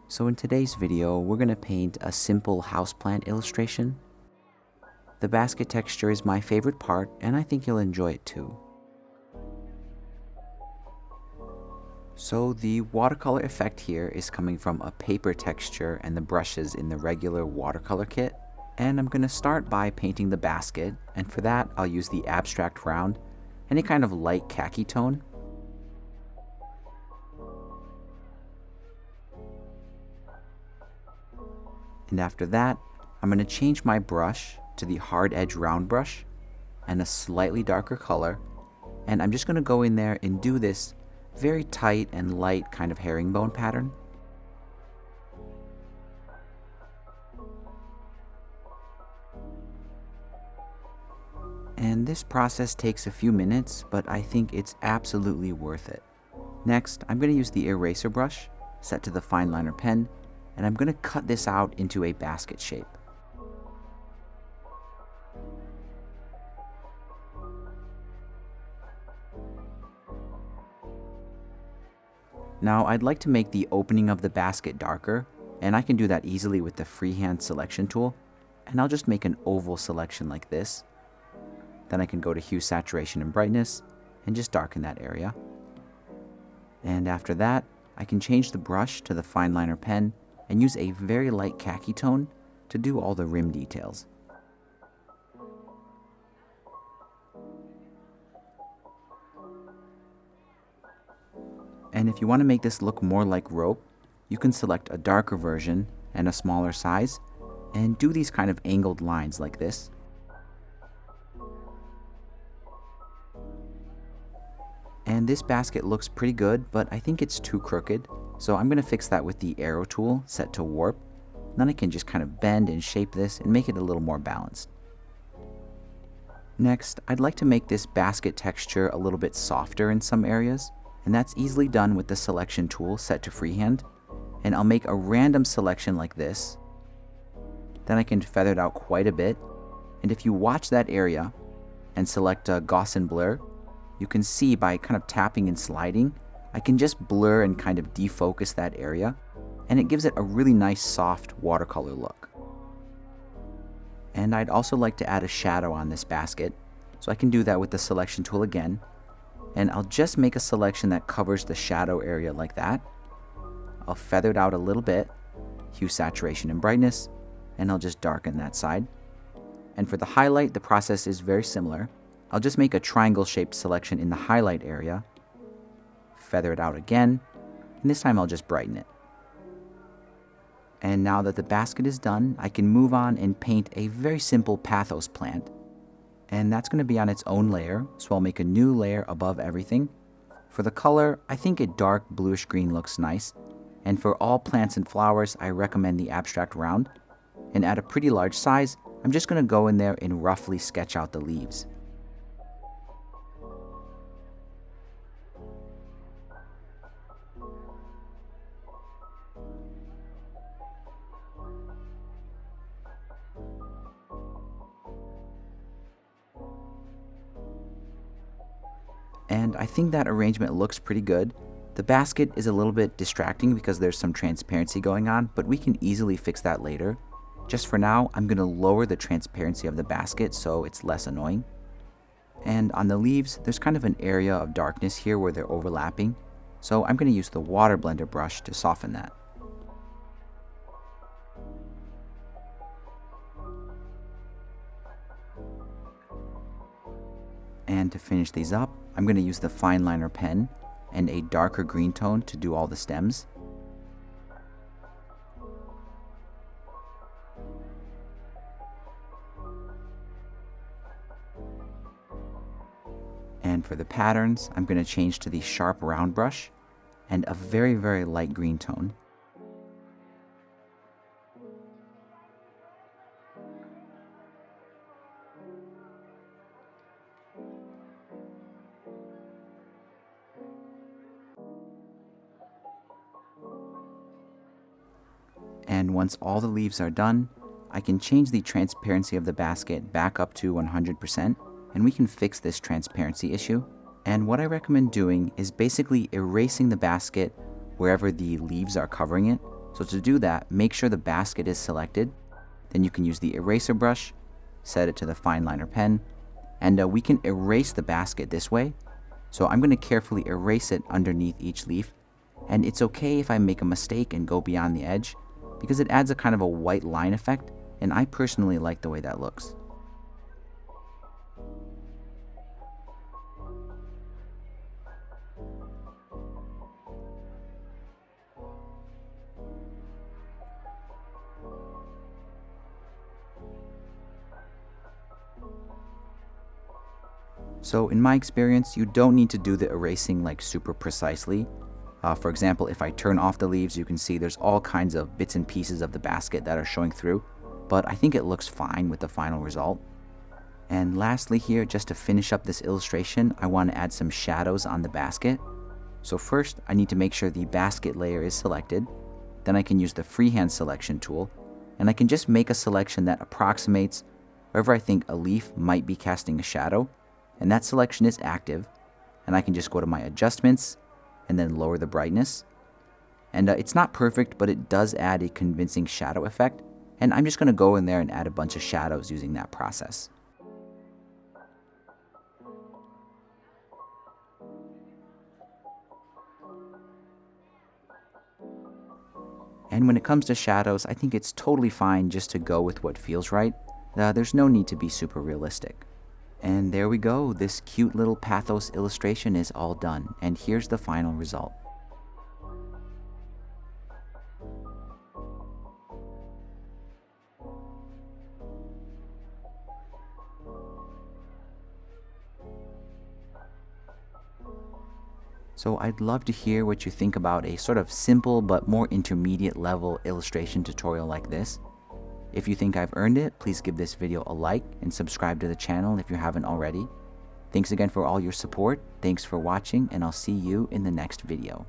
So in today's video, we're going to paint a simple houseplant illustration. The basket texture is my favorite part, and I think you'll enjoy it too. So the watercolor effect here is coming from a paper texture and the brushes in the regular watercolor kit. And I'm going to start by painting the basket, and for that I'll use the abstract round, any kind of light khaki tone. And after that, I'm going to change my brush to the hard edge round brush and a slightly darker color. And I'm just going to go in there and do this very tight and light kind of herringbone pattern. And this process takes a few minutes, but I think it's absolutely worth it. Next, I'm going to use the eraser brush set to the fine liner pen, and I'm going to cut this out into a basket shape. Now I'd like to make the opening of the basket darker, and I can do that easily with the freehand selection tool, and I'll just make an oval selection like this. Then I can go to hue, saturation, and brightness and just darken that area. And after that, I can change the brush to the fine liner pen and use a very light khaki tone to do all the rim details. And if you want to make this look more like rope, you can select a darker version and a smaller size and do these kind of angled lines like this. And this basket looks pretty good, but I think it's too crooked, so I'm going to fix that with the arrow tool set to warp. Then I can just kind of bend and shape this and make it a little more balanced. Next, I'd like to make this basket texture a little bit softer in some areas, and that's easily done with the selection tool set to freehand. And I'll make a random selection like this. Then I can feather it out quite a bit, and if you watch that area and select Gaussian blur, you can see by kind of tapping and sliding, I can just blur and kind of defocus that area, and it gives it a really nice soft watercolor look. And I'd also like to add a shadow on this basket, so I can do that with the selection tool again, and I'll just make a selection that covers the shadow area like that. I'll feather it out a little bit, hue, saturation, and brightness, and I'll just darken that side. And for the highlight, the process is very similar. I'll just make a triangle-shaped selection in the highlight area, feather it out again, and this time I'll just brighten it. And now that the basket is done, I can move on and paint a very simple Pathos Plant. And that's going to be on its own layer, so I'll make a new layer above everything. For the color, I think a dark bluish green looks nice. And for all plants and flowers, I recommend the abstract round. And at a pretty large size, I'm just going to go in there and roughly sketch out the leaves. And I think that arrangement looks pretty good. The basket is a little bit distracting because there's some transparency going on, but we can easily fix that later. Just for now, I'm going to lower the transparency of the basket so it's less annoying. And on the leaves, there's kind of an area of darkness here where they're overlapping, so I'm going to use the water blender brush to soften that. And to finish these up, I'm going to use the fine liner pen and a darker green tone to do all the stems. And for the patterns, I'm going to change to the sharp round brush and a very, very light green tone. And once all the leaves are done, I can change the transparency of the basket back up to 100%, and we can fix this transparency issue. And what I recommend doing is basically erasing the basket wherever the leaves are covering it. So to do that, make sure the basket is selected. Then you can use the eraser brush, set it to the fine liner pen, and we can erase the basket this way. So I'm going to carefully erase it underneath each leaf. And it's okay if I make a mistake and go beyond the edge, because it adds a kind of a white line effect, and I personally like the way that looks. So in my experience, you don't need to do the erasing like super precisely. For example, if I turn off the leaves, you can see there's all kinds of bits and pieces of the basket that are showing through, but I think it looks fine with the final result. And lastly here, just to finish up this illustration, I want to add some shadows on the basket. So first, I need to make sure the basket layer is selected. Then I can use the freehand selection tool, and I can just make a selection that approximates wherever I think a leaf might be casting a shadow, and that selection is active. And I can just go to my adjustments, and then lower the brightness. And it's not perfect, but it does add a convincing shadow effect. And I'm just going to go in there and add a bunch of shadows using that process. And when it comes to shadows, I think it's totally fine just to go with what feels right. There's no need to be super realistic. And there we go, this cute little Pathos illustration is all done, and here's the final result. So I'd love to hear what you think about a sort of simple but more intermediate level illustration tutorial like this. If you think I've earned it, please give this video a like and subscribe to the channel if you haven't already. Thanks again for all your support, thanks for watching, and I'll see you in the next video.